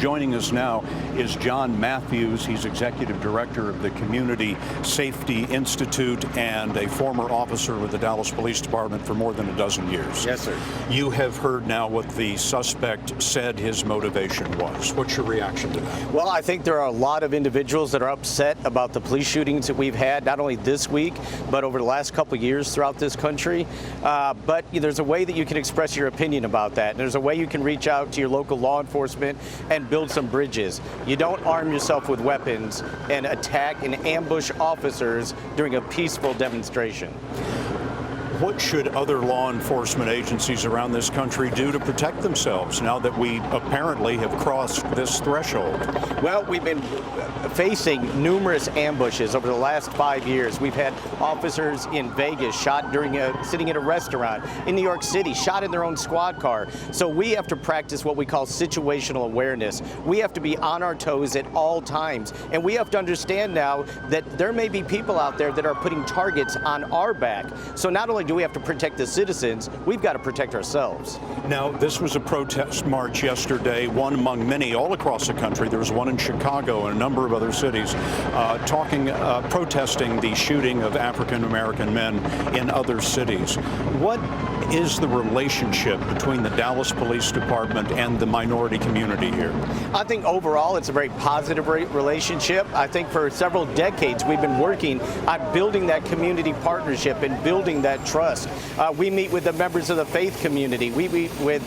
Joining us now is John Matthews. He's Executive Director of the Community Safety Institute and a former officer with the Dallas Police Department for more than a dozen years. Yes, sir. You have heard now what the suspect said his motivation was. What's your reaction to that? Well, I think there are a lot of individuals that are upset about the police shootings that we've had, not only this week, but over the last couple of years throughout this country. But there's a way that you can express your opinion about that. There's a way you can reach out to your local law enforcement and build some bridges. You don't arm yourself with weapons and attack and ambush officers during a peaceful demonstration. What should other law enforcement agencies around this country do to protect themselves now that we apparently have crossed this threshold? Well, we've been facing numerous ambushes over the last 5 years. We've had officers in Vegas shot sitting in a restaurant, in New York City, shot in their own squad car. So we have to practice what we call situational awareness. We have to be on our toes at all times. And we have to understand now that there may be people out there that are putting targets on our back. So not only do we have to protect the citizens, we've got to protect ourselves. Now, this was a protest march yesterday, one among many all across the country. There was one in Chicago and a number of other cities protesting the shooting of African-American men in other cities. What is the relationship between the Dallas Police Department and the minority community here? I think overall it's a very positive relationship. I think for several decades we've been working on building that community partnership and building that trust. We meet with the members of the faith community. We meet with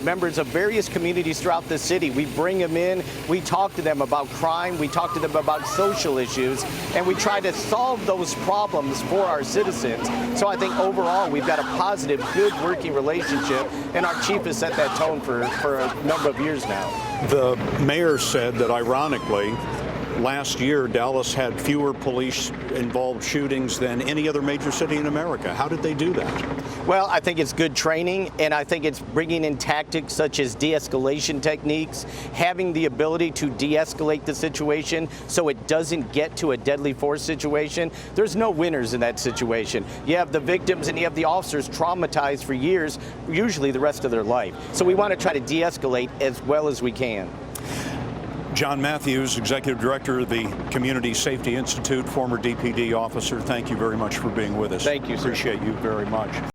members of various communities throughout the city. We bring them in. We talk to them about crime. We talk to them about social issues. And we try to solve those problems for our citizens. So I think overall we've got a positive, good working relationship. And our chief has set that tone for a number of years now. The mayor said that, ironically, last year, Dallas had fewer police-involved shootings than any other major city in America. How did they do that? Well, I think it's good training, and I think it's bringing in tactics such as de-escalation techniques, having the ability to de-escalate the situation so it doesn't get to a deadly force situation. There's no winners in that situation. You have the victims and you have the officers traumatized for years, usually the rest of their life. So we want to try to de-escalate as well as we can. John Matthews, Executive Director of the Community Safety Institute, former DPD officer, thank you very much for being with us. Thank you, sir. Appreciate you very much.